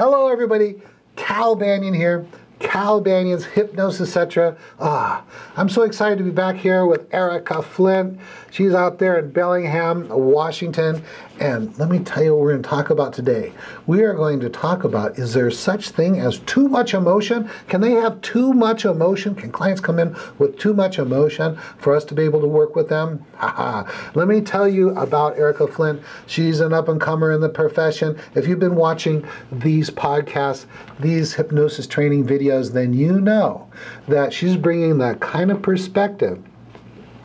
Hello everybody, Cal Banyan here. Cal Banyan's Hypnosis, etc. I'm so excited to be back here with Erika Flint. She's out there in Bellingham, Washington. And let me tell you what we're going to talk about today. We are going to talk about, is there such thing as too much emotion? Can they have too much emotion? Can clients come in with too much emotion for us to be able to work with them? Let me tell you about Erika Flint. She's an up-and-comer in the profession. If you've been watching these podcasts, these hypnosis training videos, then you know that she's bringing that kind of perspective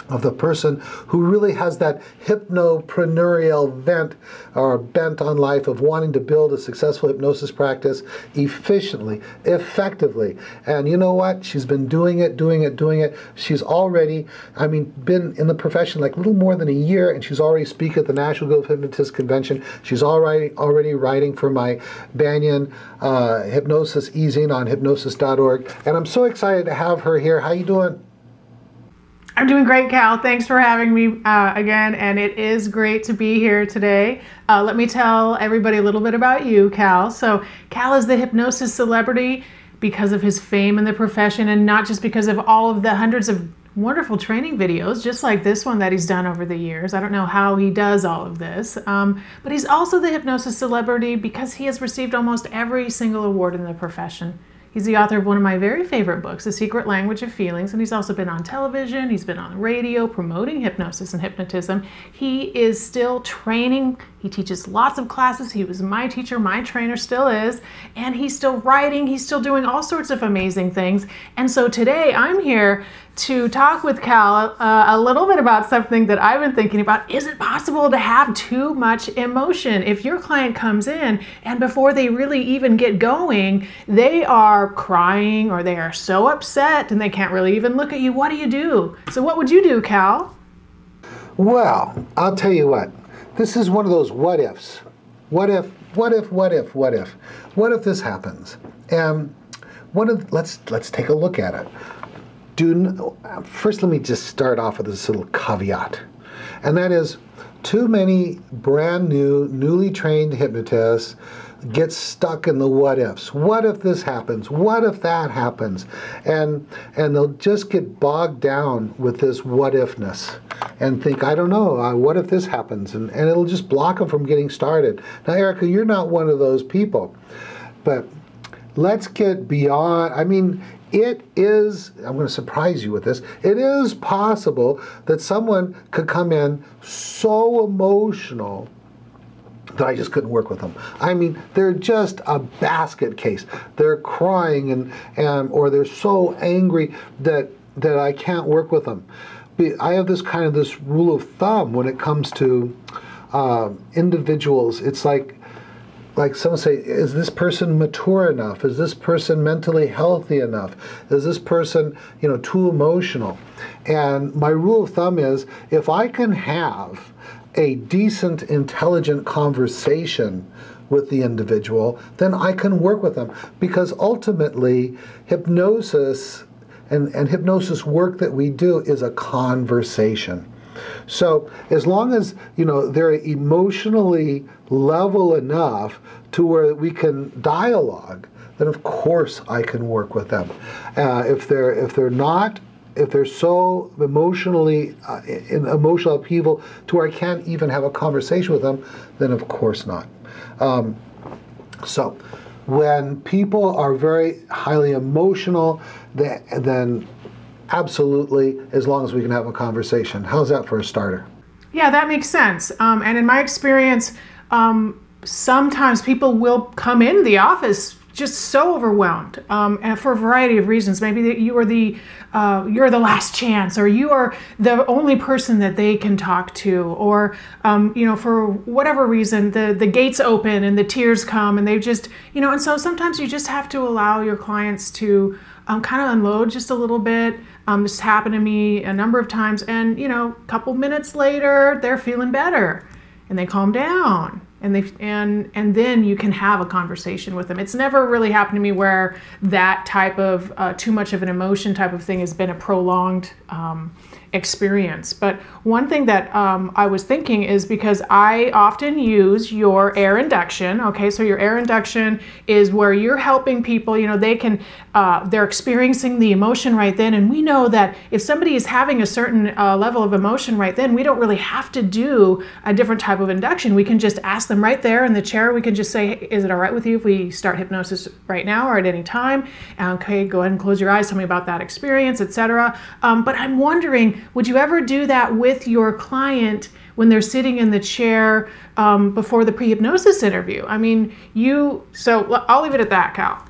of the person who really has that hypnopreneurial bent on life of wanting to build a successful hypnosis practice efficiently, effectively. And you know what? She's been doing it. She's already, been in the profession like a little more than a year, and she's already speaking at the National Guild of Hypnotists Convention. She's already writing for my Banyan Hypnosis e-zine on hypnosis.org. And I'm so excited to have her here. How you doing? I'm doing great, Cal. Thanks for having me again, and it is great to be here today. Let me tell everybody a little bit about you, Cal. So Cal is the hypnosis celebrity because of his fame in the profession, and not just because of all of the hundreds of wonderful training videos, just like this one that he's done over the years. I don't know how he does all of this, but he's also the hypnosis celebrity because he has received almost every single award in the profession. He's the author of one of my very favorite books, The Secret Language of Feelings, and he's also been on television, he's been on the radio promoting hypnosis and hypnotism. He is still training, he teaches lots of classes, he was my teacher, my trainer, still is, and he's still writing, he's still doing all sorts of amazing things. And so today I'm here to talk with Cal a little bit about something that I've been thinking about. Is it possible to have too much emotion? If your client comes in and before they really even get going, they are crying or they are so upset and they can't really even look at you, what do you do? So what would you do, Cal? Well, I'll tell you what. This is one of those what ifs. What if this happens? And let's take a look at it. First, let me just start off with this little caveat, and that is too many brand new, newly trained hypnotists get stuck in the what ifs. What if this happens? What if that happens? And they'll just get bogged down with this what ifness and think, I don't know, what if this happens? And it'll just block them from getting started. Now, Erika, you're not one of those people, but let's get beyond, it is, I'm going to surprise you with this, it is possible that someone could come in so emotional that I just couldn't work with them. They're just a basket case. They're crying or they're so angry that I can't work with them. I have this rule of thumb when it comes to individuals. It's like someone say, is this person mature enough? Is this person mentally healthy enough? Is this person, too emotional? And my rule of thumb is, if I can have a decent, intelligent conversation with the individual, then I can work with them. Because ultimately, hypnosis and hypnosis work that we do is a conversation. So as long as, they're emotionally level enough to where we can dialogue, then of course I can work with them. If they're so emotionally in emotional upheaval to where I can't even have a conversation with them, then of course not. So when people are very highly emotional, then absolutely, as long as we can have a conversation. How's that for a starter? Yeah, that makes sense. And in my experience, sometimes people will come in the office just so overwhelmed, and for a variety of reasons. Maybe that you're the last chance, or you are the only person that they can talk to, or for whatever reason, the gates open and the tears come, and they just, and so sometimes you just have to allow your clients to kind of unload just a little bit. This happened to me a number of times, and a couple minutes later, they're feeling better, and they calm down. and then you can have a conversation with them. It's never really happened to me where that type of too much of an emotion type of thing has been a prolonged experience. But one thing that I was thinking is, because I often use your AIAR Induction. Okay, so your AIAR Induction is where you're helping people, you know, they can, they're experiencing the emotion right then, and we know that if somebody is having a certain level of emotion right then, we don't really have to do a different type of induction. We can just ask them right there in the chair. We can just say, hey, is it all right with you if we start hypnosis right now or at any time? Okay, go ahead and close your eyes, tell me about that experience, etc. But I'm wondering, would you ever do that with your client when they're sitting in the chair before the pre-hypnosis interview? I mean, so I'll leave it at that, Cal.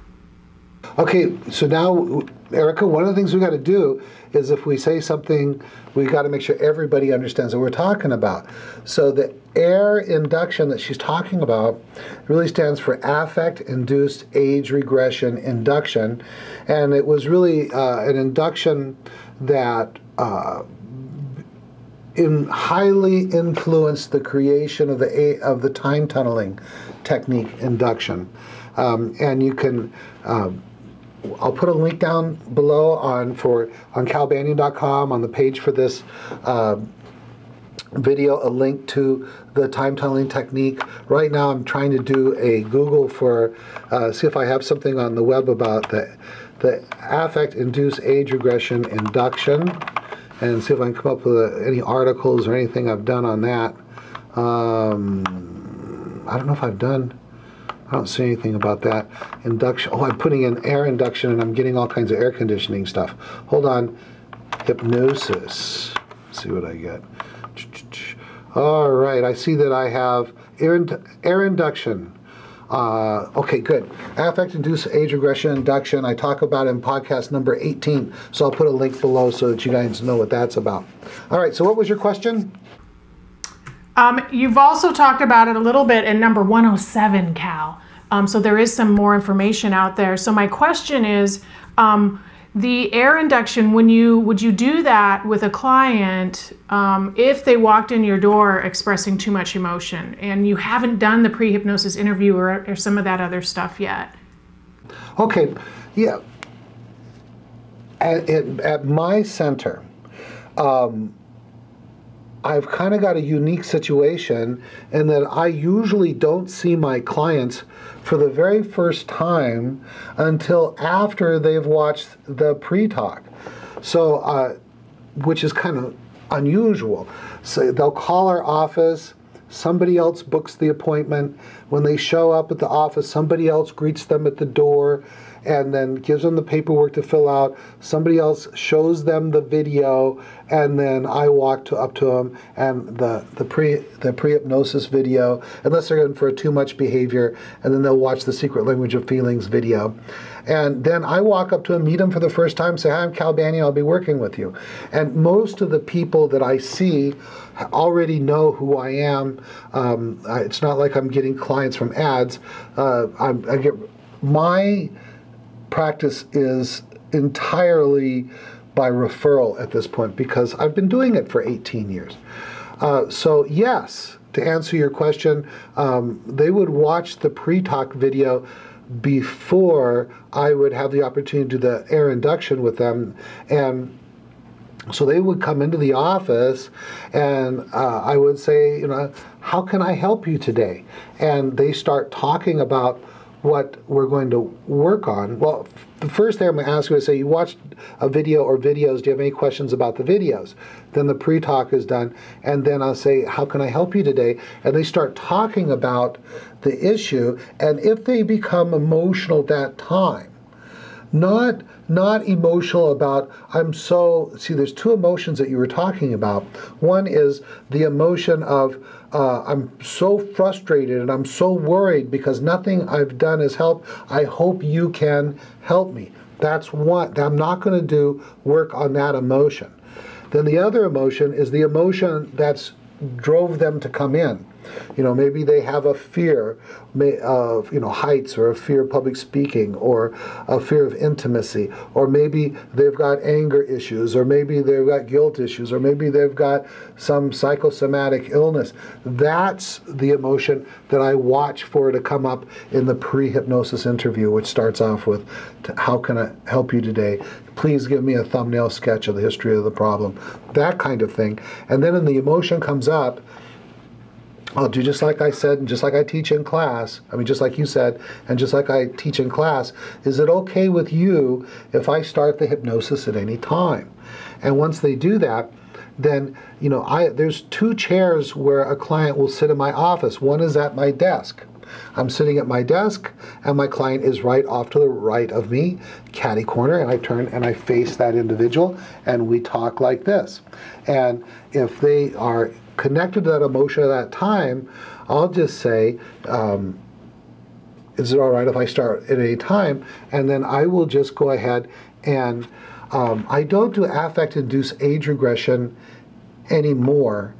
Okay, so now, Erika, one of the things we got to do is, if we say something, we got to make sure everybody understands what we're talking about. So the AIAR Induction that she's talking about really stands for Affect-Induced Age Regression Induction, and it was really an induction that highly influenced the creation of the time tunneling technique induction. And you can, I'll put a link down below on calbanyan.com on the page for this video, a link to the time tunneling technique. Right now I'm trying to do a Google for, see if I have something on the web about the affect-induced age regression induction, and see if I can come up with any articles or anything I've done on that. I don't know if I've done, I don't see anything about that. Induction, oh, I'm putting in AIAR Induction and I'm getting all kinds of air conditioning stuff. Hold on, hypnosis, let's see what I get. All right, I see that I have AIAR Induction. Okay, good. Affect-induced age regression induction, I talk about in podcast number 18, so I'll put a link below so that you guys know what that's about. All right, so what was your question? You've also talked about it a little bit in number 107, Cal. So there is some more information out there. So my question is, the AIAR Induction, would you do that with a client if they walked in your door expressing too much emotion and you haven't done the pre-hypnosis interview or some of that other stuff yet? Okay, yeah. At my center, I've kind of got a unique situation in that I usually don't see my clients for the very first time until after they've watched the pre-talk. So, which is kind of unusual. So they'll call our office, somebody else books the appointment. When they show up at the office, somebody else greets them at the door and then gives them the paperwork to fill out. Somebody else shows them the video, and then I walk up to them and the pre-hypnosis video, unless they're in for too much behavior, and then they'll watch the Secret Language of Feelings video. And then I walk up to them, meet them for the first time, say, hi, I'm Cal Banyan, I'll be working with you. And most of the people that I see already know who I am. It's not like I'm getting clients from ads. My practice is entirely by referral at this point because I've been doing it for 18 years. So yes, to answer your question, they would watch the pre-talk video before I would have the opportunity to do the AIAR Induction with them. And so they would come into the office and I would say, you know, how can I help you today? And they start talking about what we're going to work on. Well, the first thing I'm going to ask you is, say, you watched a video or videos, do you have any questions about the videos? Then the pre-talk is done, and then I'll say, how can I help you today? And they start talking about the issue, and if they become emotional at that time, not emotional about, see, there's two emotions that you were talking about. One is the emotion of, I'm so frustrated and I'm so worried because nothing I've done has helped. I hope you can help me. That's one. I'm not going to do work on that emotion. Then the other emotion is the emotion that's drove them to come in. Maybe they have a fear of, heights, or a fear of public speaking, or a fear of intimacy, or maybe they've got anger issues, or maybe they've got guilt issues, or maybe they've got some psychosomatic illness. That's the emotion that I watch for to come up in the pre-hypnosis interview, which starts off with, how can I help you today? Please give me a thumbnail sketch of the history of the problem. That kind of thing. And then when the emotion comes up, I'll do just like I said, and just like I teach in class, just like you said, and just like I teach in class, is it okay with you if I start the hypnosis at any time? And once they do that, then, there's 2 chairs where a client will sit in my office. One is at my desk. I'm sitting at my desk, and my client is right off to the right of me, catty corner, and I turn and I face that individual, and we talk like this. And if they are connected to that emotion at that time, I'll just say, is it all right if I start at any time? And then I will just go ahead and I don't do affect-induced age regression anymore,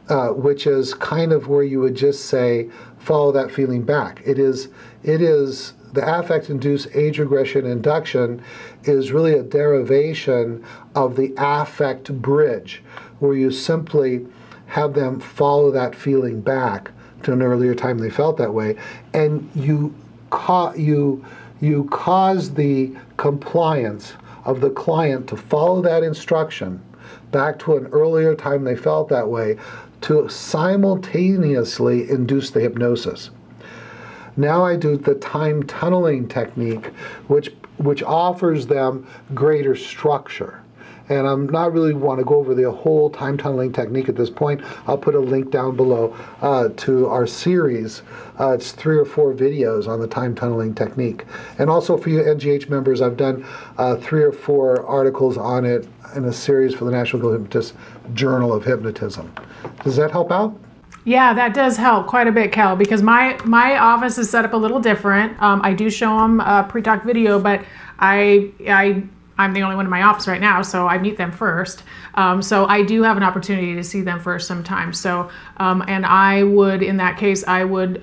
which is kind of where you would just say, follow that feeling back. It is the affect-induced age regression induction is really a derivation of the affect bridge, where you simply have them follow that feeling back to an earlier time they felt that way, and you cause the compliance of the client to follow that instruction back to an earlier time they felt that way, to simultaneously induce the hypnosis. Now I do the time tunneling technique, which offers them greater structure. And I'm not really want to go over the whole time tunneling technique at this point. I'll put a link down below to our series. It's 3 or 4 videos on the time tunneling technique. And also for you NGH members, I've done 3 or 4 articles on it in a series for the National Guild of Hypnotists Journal of Hypnotism. Does that help out? Yeah, that does help quite a bit, Cal, because my office is set up a little different. I do show them a pre-talk video, but I'm the only one in my office right now, so I meet them first. So I do have an opportunity to see them first sometimes. So, and I would, in that case, I would,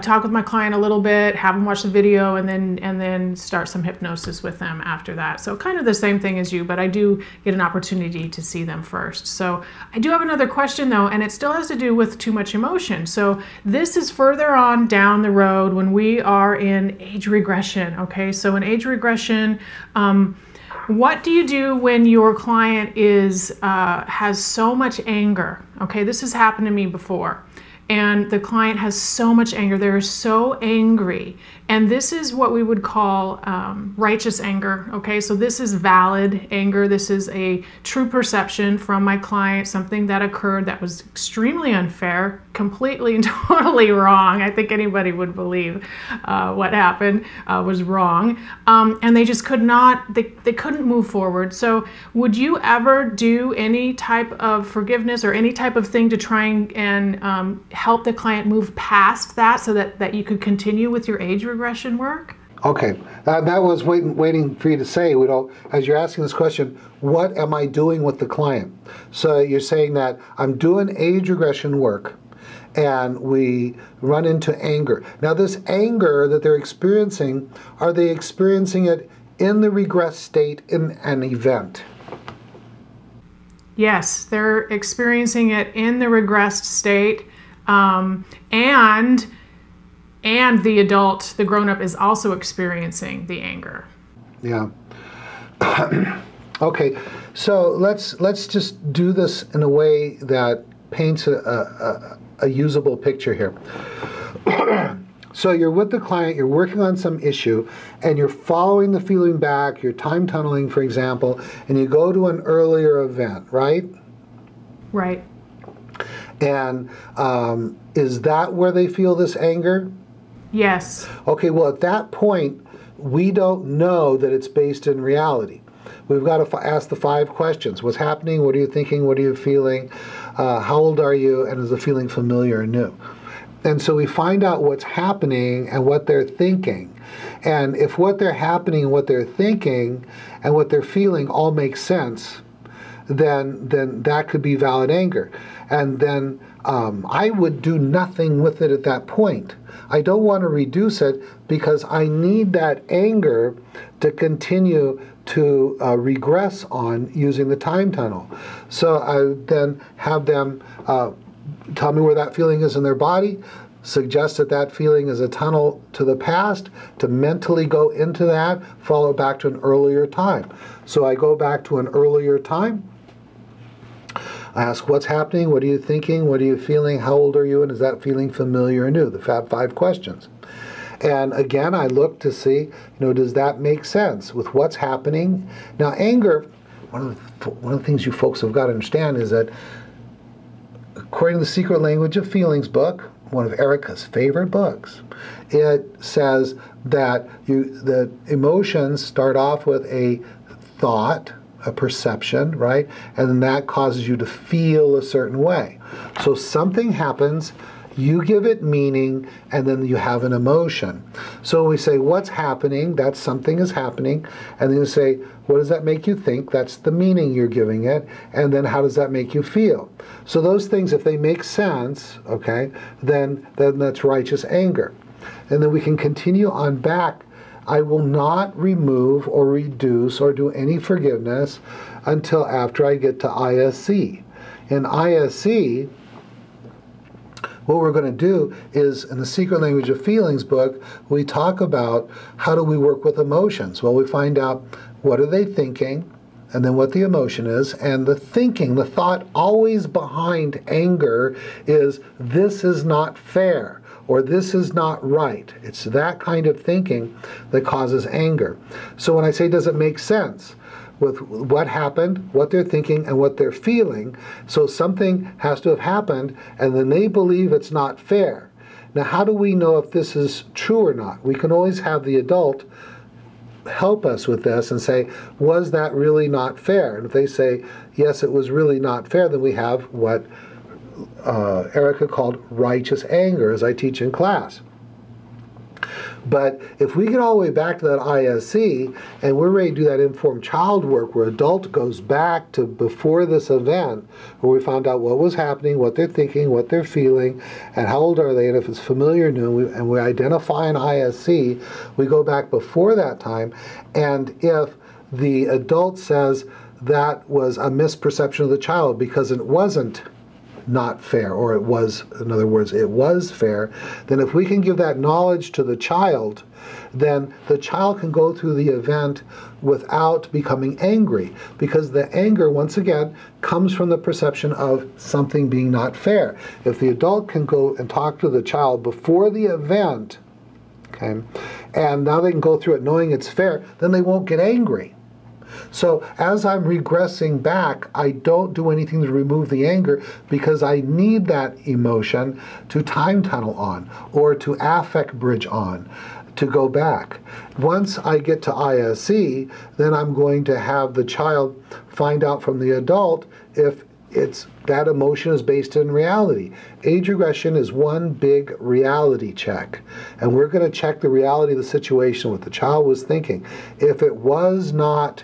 talk with my client a little bit, have them watch the video, and then start some hypnosis with them after that. So kind of the same thing as you, but I do get an opportunity to see them first. So I do have another question though, and it still has to do with too much emotion. So this is further on down the road when we are in age regression. Okay, so in age regression, what do you do when your client has so much anger? Okay, this has happened to me before. And the client has so much anger. They're so angry. And this is what we would call righteous anger. Okay, so this is valid anger. This is a true perception from my client, something that occurred that was extremely unfair, completely and totally wrong. I think anybody would believe what happened was wrong. And they just could not, they couldn't move forward. So would you ever do any type of forgiveness or any type of thing to try and help the client move past that so that you could continue with your age regression work? Okay, that was waiting for you to say, as you're asking this question, what am I doing with the client? So you're saying that I'm doing age regression work and we run into anger. Now this anger that they're experiencing, are they experiencing it in the regress state in an event? Yes, they're experiencing it in the regressed state, and the adult, the grown-up, is also experiencing the anger. Yeah. Okay, so let's just do this in a way that paints a usable picture here. So you're with the client, you're working on some issue, and you're following the feeling back, you're time tunneling, for example, and you go to an earlier event, right? Right. And is that where they feel this anger? Yes. Okay, well, at that point, we don't know that it's based in reality. We've got to ask the 5 questions. What's happening? What are you thinking? What are you feeling? How old are you? And is the feeling familiar or new? And so we find out what's happening and what they're thinking. And if what they're happening, what they're thinking, and what they're feeling all makes sense, then that could be valid anger. And then I would do nothing with it at that point. I don't want to reduce it because I need that anger to continue to regress on using the time tunnel. So I then have them tell me where that feeling is in their body, suggest that that feeling is a tunnel to the past, to mentally go into that, follow back to an earlier time. So I go back to an earlier time. I ask, what's happening? What are you thinking? What are you feeling? How old are you? And is that feeling familiar or new? The Fab 5 questions. And again, I look to see, does that make sense with what's happening? Now, anger, one of the things you folks have got to understand is that according to the Secret Language of Feelings book, one of Erika's favorite books, it says that the emotions start off with a thought, a perception, right? And then that causes you to feel a certain way. So something happens, you give it meaning, and then you have an emotion. So we say, what's happening? That something is happening. And then you say, what does that make you think? That's the meaning you're giving it. And then how does that make you feel? So those things, if they make sense, okay, then that's righteous anger. And then we can continue on back. I will not remove or reduce or do any forgiveness until after I get to ISC. In ISC, what we're going to do is, in the Secret Language of Feelings book, we talk about how do we work with emotions. Well, we find out what are they thinking, and then what the emotion is. And the thinking, the thought always behind anger is, this is not fair, or this is not right. It's that kind of thinking that causes anger. So when I say, does it make sense with what happened, what they're thinking, and what they're feeling? So something has to have happened, and then they believe it's not fair. Now, how do we know if this is true or not? We can always have the adult help us with this and say, was that really not fair? And if they say, yes, it was really not fair, then we have what Erika called righteous anger, as I teach in class. But if we get all the way back to that ISC, and we're ready to do that informed child work where adult goes back to before this event, where we found out what was happening, what they're thinking, what they're feeling, and how old are they, and if it's familiar or new, and we identify an ISC, we go back before that time, and if the adult says that was a misperception of the child because it wasn't not fair, or it was, in other words, it was fair, then if we can give that knowledge to the child, then the child can go through the event without becoming angry, because the anger, once again, comes from the perception of something being not fair. If the adult can go and talk to the child before the event, okay, and now they can go through it knowing it's fair, then they won't get angry. So as I'm regressing back, I don't do anything to remove the anger because I need that emotion to time tunnel on or to affect bridge on to go back. Once I get to ISC, then I'm going to have the child find out from the adult if that emotion is based in reality. Age regression is one big reality check. And we're going to check the reality of the situation, what the child was thinking. If it was not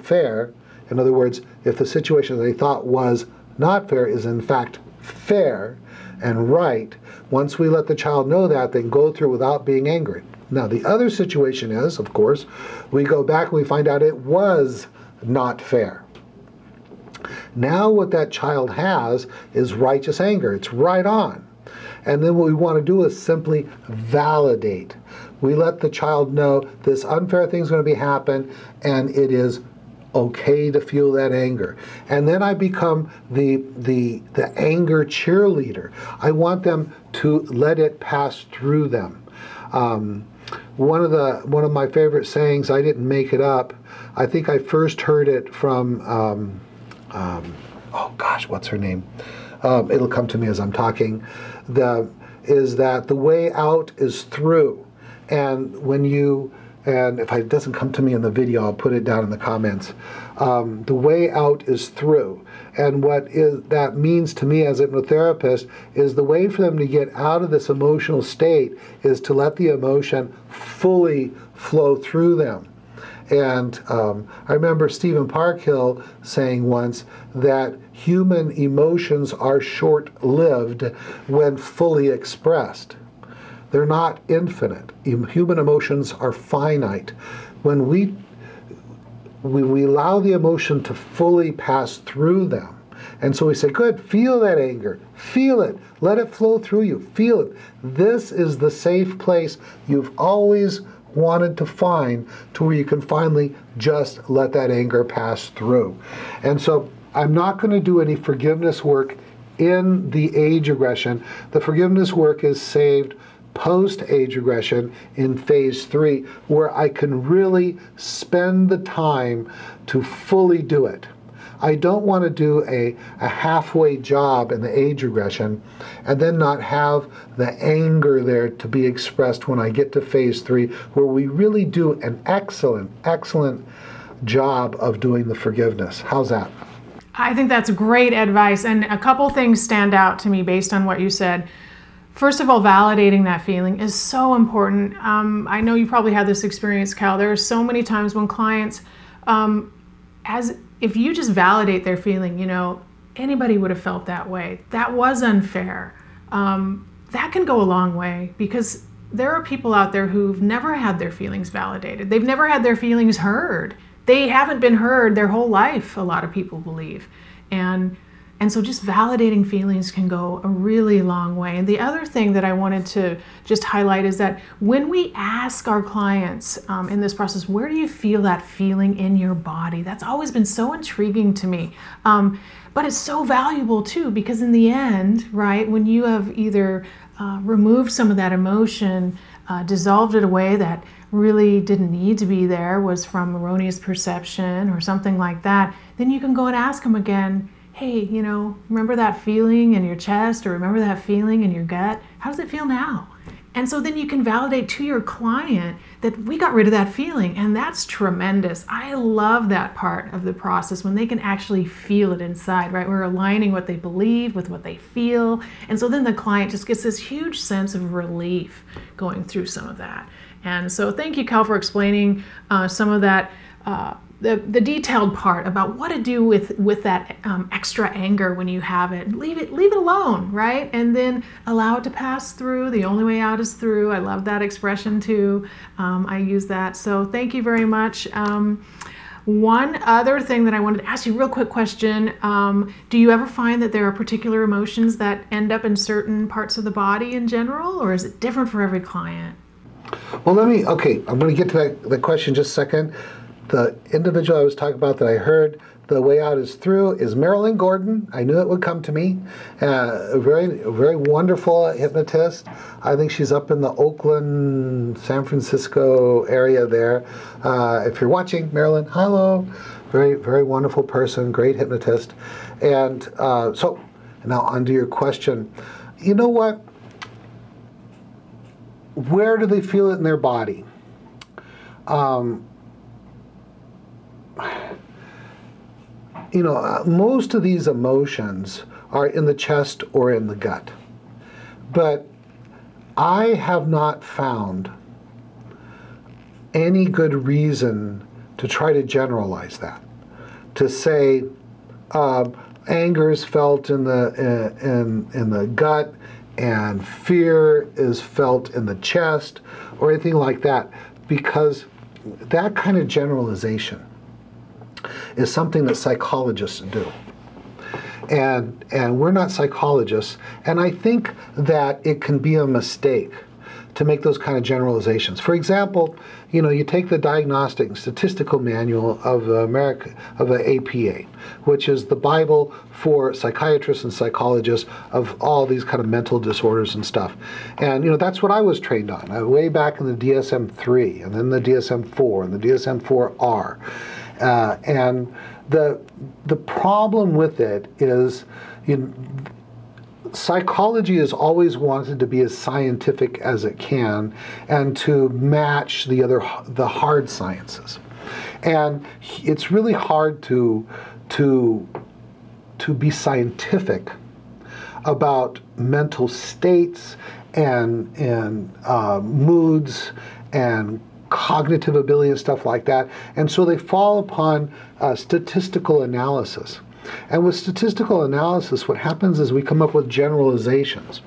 fair, in other words, if the situation they thought was not fair is in fact fair and right, once we let the child know that, they can go through without being angry. Now, the other situation is, of course, we go back and we find out it was not fair. Now what that child has is righteous anger. It's right on. And then what we want to do is simply validate. We let the child know this unfair thing is going to happen, and it is okay to feel that anger. And then I become the anger cheerleader. I want them to let it pass through them. One of my favorite sayings, I didn't make it up. I think I first heard it from oh gosh, what's her name? It'll come to me as I'm talking. Is that the way out is through. And if it doesn't come to me in the video, I'll put it down in the comments. The way out is through. And what that means to me as a hypnotherapist is the way for them to get out of this emotional state is to let the emotion fully flow through them. And I remember Stephen Parkhill saying once that human emotions are short-lived when fully expressed. They're not infinite. Human emotions are finite. When we allow the emotion to fully pass through them, and so we say, good, feel that anger, feel it, let it flow through you, feel it. This is the safe place you've always wanted to find, to where you can finally just let that anger pass through. And so I'm not going to do any forgiveness work in the age regression. The forgiveness work is saved post-age regression in phase 3, where I can really spend the time to fully do it. I don't want to do a halfway job in the age regression and then not have the anger there to be expressed when I get to phase 3, where we really do an excellent, excellent job of doing the forgiveness. How's that? I think that's great advice. And a couple things stand out to me based on what you said. First of all, validating that feeling is so important. I know you probably had this experience, Cal. There are so many times when clients, if you just validate their feeling, anybody would have felt that way. That was unfair. That can go a long way, because there are people out there who've never had their feelings validated. They've never had their feelings heard. They haven't been heard their whole life, a lot of people believe. And so just validating feelings can go a really long way. And the other thing that I wanted to just highlight is that when we ask our clients in this process, where do you feel that feeling in your body? That's always been so intriguing to me. But it's so valuable too, because in the end, right, when you have either removed some of that emotion, dissolved it away that really didn't need to be there, was from erroneous perception or something like that, then you can go and ask them again, hey, remember that feeling in your chest, or remember that feeling in your gut? How does it feel now? And so then you can validate to your client that we got rid of that feeling, and that's tremendous. I love that part of the process, when they can actually feel it inside, right? We're aligning what they believe with what they feel, and so then the client just gets this huge sense of relief going through some of that. And so thank you, Cal, for explaining some of that, the detailed part about what to do with that extra anger when you have it. Leave it alone, right? And then allow it to pass through. The only way out is through. I love that expression too. I use that. So thank you very much. One other thing that I wanted to ask you, real quick question. Do you ever find that there are particular emotions that end up in certain parts of the body in general, or is it different for every client? Well, I'm going to get to that question in just a second. The individual I was talking about that I heard the way out is through is Marilyn Gordon. I knew it would come to me. A very wonderful hypnotist. I think she's up in the Oakland, San Francisco area there. If you're watching, Marilyn, hello. Very, very wonderful person, great hypnotist. And so now on to your question. You know what? Where do they feel it in their body? Most of these emotions are in the chest or in the gut. But I have not found any good reason to try to generalize that. To say anger is felt in the gut and fear is felt in the chest or anything like that, because that kind of generalization is something that psychologists do. And we're not psychologists, and I think that it can be a mistake to make those kind of generalizations. For example, you take the Diagnostic and Statistical Manual of the APA, which is the Bible for psychiatrists and psychologists of all these kind of mental disorders and stuff. And that's what I was trained on, way back in the DSM-3, and then the DSM-4, and the DSM-4R. And the problem with it is, psychology has always wanted to be as scientific as it can and to match the hard sciences. And it's really hard to be scientific about mental states and moods and cognitive ability and stuff like that. And so they fall upon statistical analysis. And with statistical analysis, what happens is we come up with generalizations.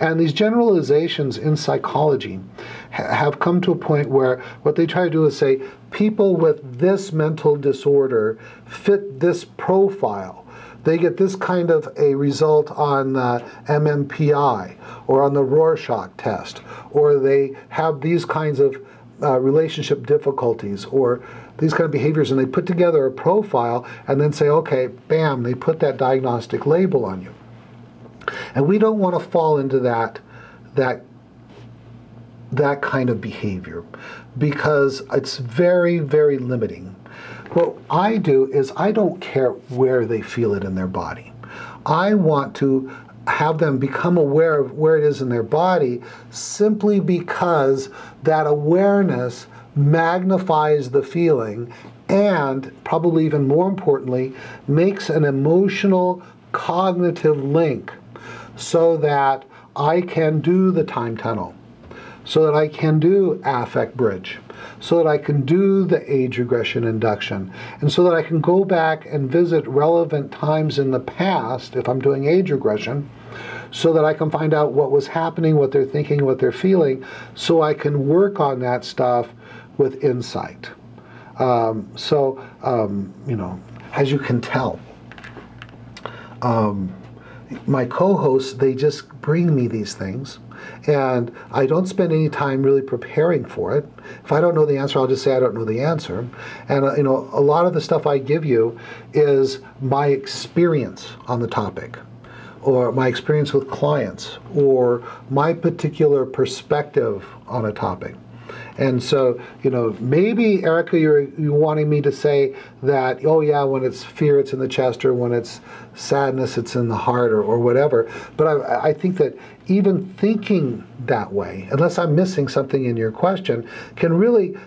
And these generalizations in psychology have come to a point where what they try to do is say, people with this mental disorder fit this profile. They get this kind of a result on MMPI or on the Rorschach test, or they have these kinds of relationship difficulties or these kind of behaviors, and they put together a profile and then say, okay, bam, they put that diagnostic label on you. And we don't want to fall into that kind of behavior because it's very, very limiting. What I do is I don't care where they feel it in their body. I want to have them become aware of where it is in their body simply because that awareness magnifies the feeling and, probably even more importantly, makes an emotional cognitive link so that I can do the time tunnel, so that I can do affect bridge, so that I can do the age regression induction, and so that I can go back and visit relevant times in the past if I'm doing age regression, so that I can find out what was happening, what they're thinking, what they're feeling, so I can work on that stuff with insight. You know, as you can tell, my co-hosts, they just bring me these things, and I don't spend any time really preparing for it. If I don't know the answer, I'll just say I don't know the answer. And you know, a lot of the stuff I give you is my experience on the topic, or my experience with clients, or my particular perspective on a topic. And so, you know, maybe, Erika, you're wanting me to say that, oh yeah, when it's fear, it's in the chest, or when it's sadness, it's in the heart, or whatever. But I think that even thinking that way, unless I'm missing something in your question, can really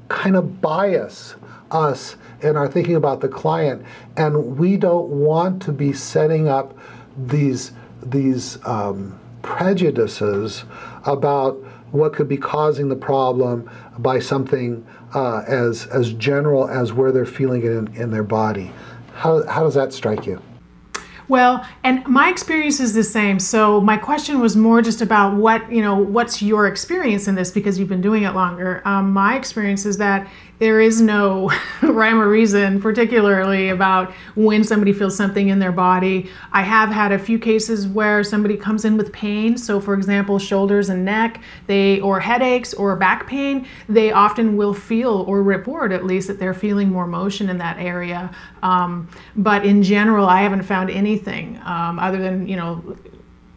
kind of bias us in our thinking about the client. And we don't want to be setting up these prejudices about what could be causing the problem by something as general as where they're feeling it in their body. How does that strike you? Well, and my experience is the same. So my question was more just about what's your experience in this, because you've been doing it longer. My experience is that there is no rhyme or reason, particularly about when somebody feels something in their body. I have had a few cases where somebody comes in with pain. So for example, shoulders and neck, or headaches or back pain, they often will feel or report at least that they're feeling more motion in that area. But in general, I haven't found anything other than,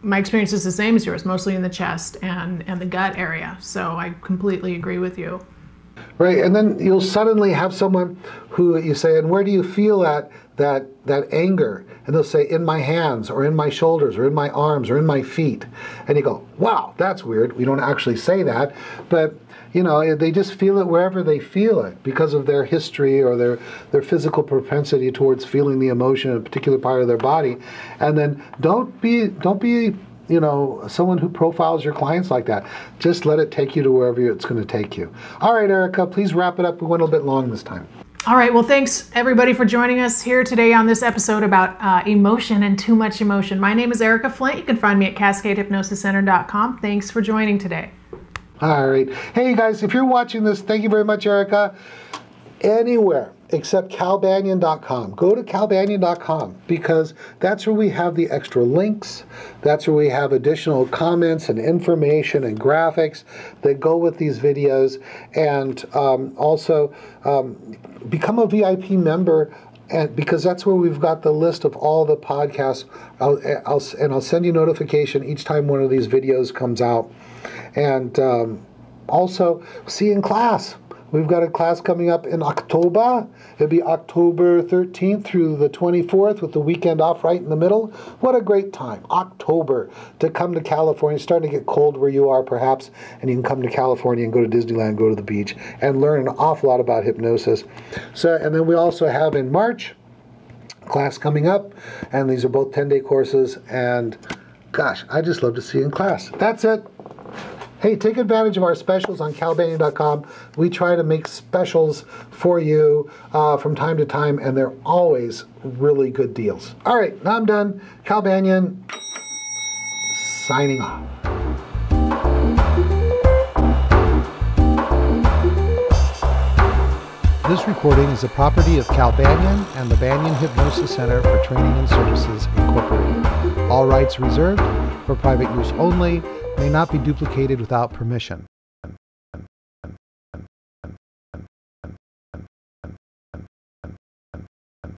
my experience is the same as yours, mostly in the chest and the gut area. So I completely agree with you. Right, and then you'll suddenly have someone who you say, and where do you feel that anger? And they'll say, in my hands, or in my shoulders, or in my arms, or in my feet. And you go, wow, that's weird. We don't actually say that, but they just feel it wherever they feel it because of their history or their physical propensity towards feeling the emotion in a particular part of their body. And then don't be someone who profiles your clients like that. Just let it take you to wherever it's going to take you. All right, Erika, please wrap it up. We went a little bit long this time. All right, well, thanks everybody for joining us here today on this episode about emotion and too much emotion. My name is Erika Flint. You can find me at CascadeHypnosisCenter.com. Thanks for joining today. All right. Hey, you guys, if you're watching this, thank you very much, Erika. Anywhere except calbanyan.com. Go to calbanyan.com because that's where we have the extra links. That's where we have additional comments and information and graphics that go with these videos. And also become a VIP member, and because that's where we've got the list of all the podcasts. I'll send you notification each time one of these videos comes out. And also, see you in class. We've got a class coming up in October. It'll be October 13th through the 24th with the weekend off right in the middle. What a great time, October, to come to California. It's starting to get cold where you are perhaps, and you can come to California and go to Disneyland, go to the beach, and learn an awful lot about hypnosis. And then we also have in March, class coming up, and these are both 10-day courses, and gosh, I just love to see you in class. That's it. Hey, take advantage of our specials on calbanyan.com. We try to make specials for you from time to time, and they're always really good deals. All right, now I'm done. Cal Banyan, signing off. This recording is a property of Cal Banyan and the Banyan Hypnosis Center for Training and Services, Incorporated. All rights reserved, for private use only, may not be duplicated without permission.